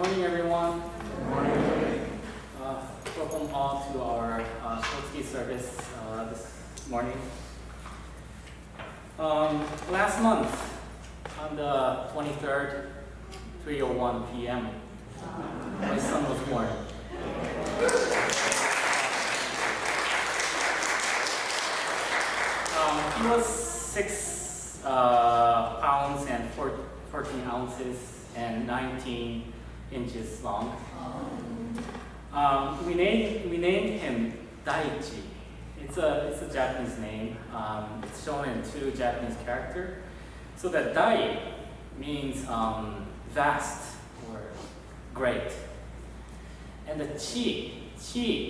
morning, everyone. Good morning. Welcome all to our Shotsuki service this morning. Last month, on the 23rd, 3:01 p.m., my son was born. He was 6 pounds and 14 ounces and 19 inches long. We named him Daichi. It's a Japanese name. It's shown in 2 Japanese characters. So that Dai means vast or great, and the Chi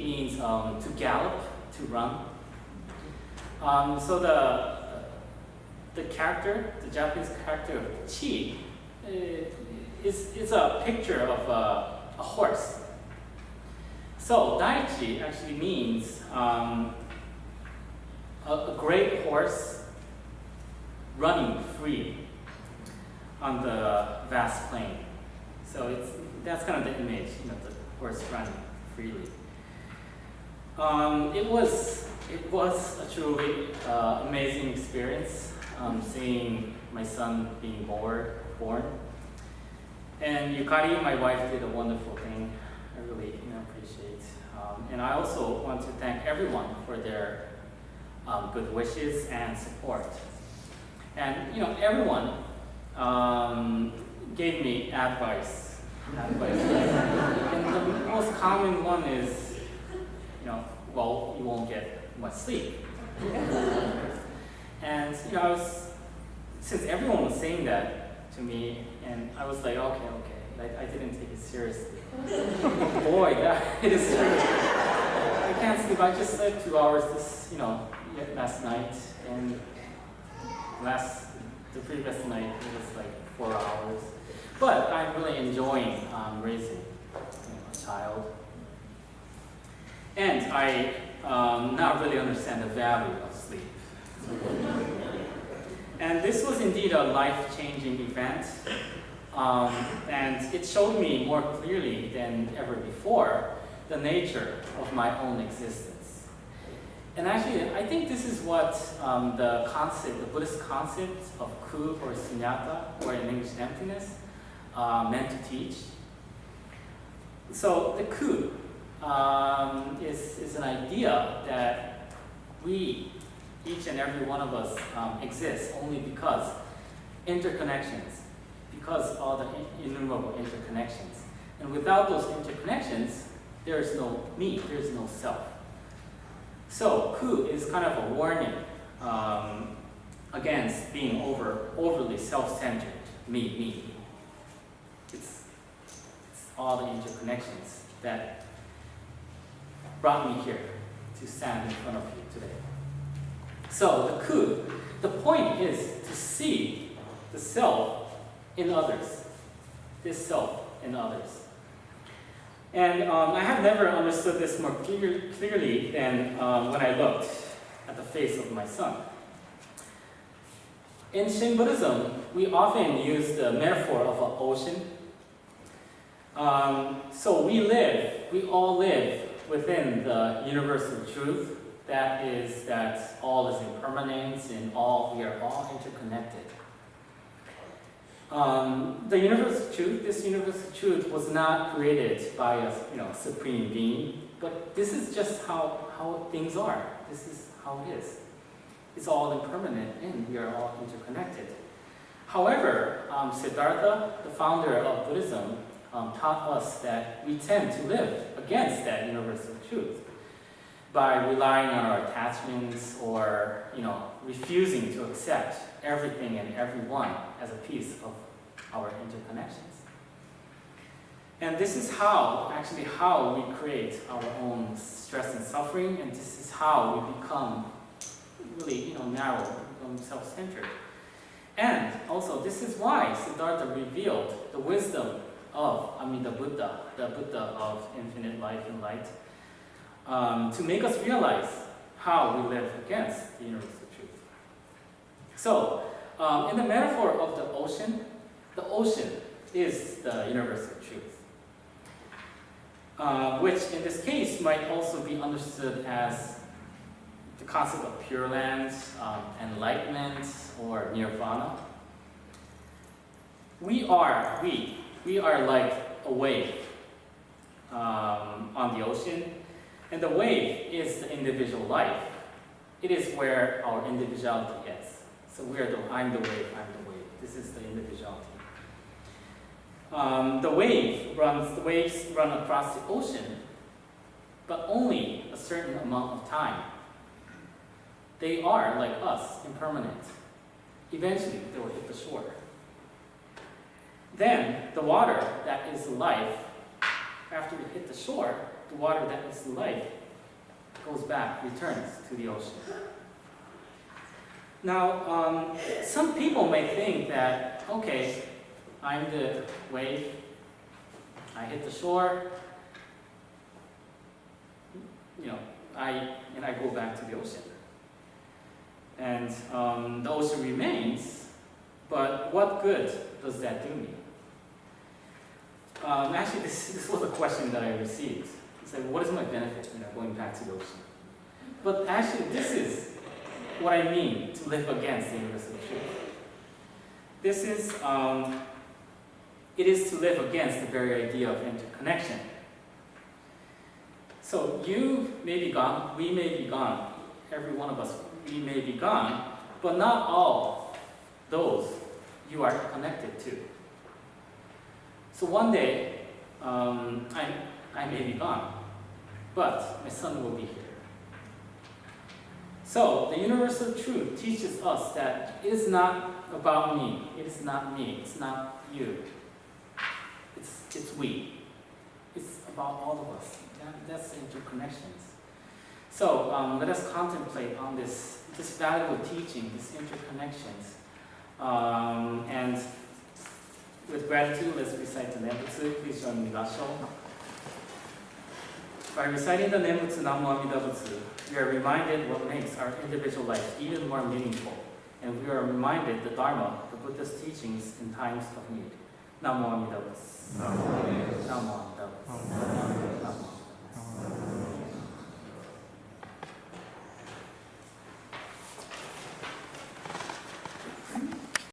means to gallop, to run. So the character, the Japanese character of Chi, is a picture of a horse. So Daichi actually means a great horse running free on the vast plain. So that's kind of the image, the horse running freely. It was a truly amazing experience, seeing my son being born. And Yukari, my wife, did a wonderful thing. I really appreciate. And I also want to thank everyone for their good wishes and support. And everyone gave me advice. And the most common one is, well, you won't get much sleep. And since everyone was saying that to me, and I was like, okay. I didn't take it seriously. Boy, it is true. I can't sleep. I just slept 2 hours last night, and the previous night it was like 4 hours. But I'm really enjoying raising a child, and I not really understand the value of sleep. And this was indeed a life-changing event. And it showed me more clearly than ever before the nature of my own existence. And actually, I think this is what the Buddhist concept of ku or sunyata, or in English emptiness, meant to teach. So the ku is an idea that we, each and every one of us, exist only because all the innumerable interconnections. And without those interconnections, there is no me, there is no self. So ku is kind of a warning against being overly self-centered, me. It's all the interconnections that brought me here to stand in front of you today. So the ku, the point is to see the self in others, this self in others. And I have never understood this more clearly than when I looked at the face of my son. In Shin Buddhism, we often use the metaphor of an ocean. So we all live within the universal truth, that is that all is impermanence and we are all interconnected. This universal truth was not created by a supreme being, but this is just how things are. This is how it is. It's all impermanent and we are all interconnected. However, Siddhartha, the founder of Buddhism, taught us that we tend to live against that universal truth by relying on our attachments or refusing to accept everything and everyone as a piece of our interconnections. And this is how we create our own stress and suffering, and this is how we become really narrow, become self-centered. And also this is why Siddhartha revealed the wisdom of the Buddha of infinite life and light, to make us realize how we live against the universal truth. So, in the metaphor of the ocean is the universal truth. which in this case might also be understood as the concept of Pure Land, enlightenment, or nirvana. We are like a wave on the ocean, and the wave is the individual life. It is where our individuality is. So I'm the wave, This is the individuality. The waves run across the ocean, but only a certain amount of time. They are, like us, impermanent. Eventually, they will hit the shore. Then, the water that is life, after we hit the shore, the water that is life goes back, returns to the ocean. Now, some people may think that, okay, I'm the wave, I hit the shore, I go back to the ocean. And the ocean remains, but what good does that do me? Actually, this was a question that I received. It's like, what is my benefit, going back to the ocean? But actually, this is what I mean to live against the universal truth. This is, it is to live against the very idea of interconnection. So you may be gone, we may be gone, every one of us, we may be gone, but not all those you are connected to. So one day, I may be gone, but my son will be here. So the universal truth teaches us that it is not about me, it is not me, it's not you. It's we. It's about all of us. That's interconnections. So let us contemplate on this valuable teaching, these interconnections. And with gratitude, let's recite the Nembutsu. Please join me, Rasho. By reciting the Nembutsu Namu Amida Butsu, we are reminded what makes our individual life even more meaningful. And we are reminded the Dharma, the Buddha's teachings in times of need. Namu Amida Butsu. Namu Amida Butsu. Namu Amida Butsu.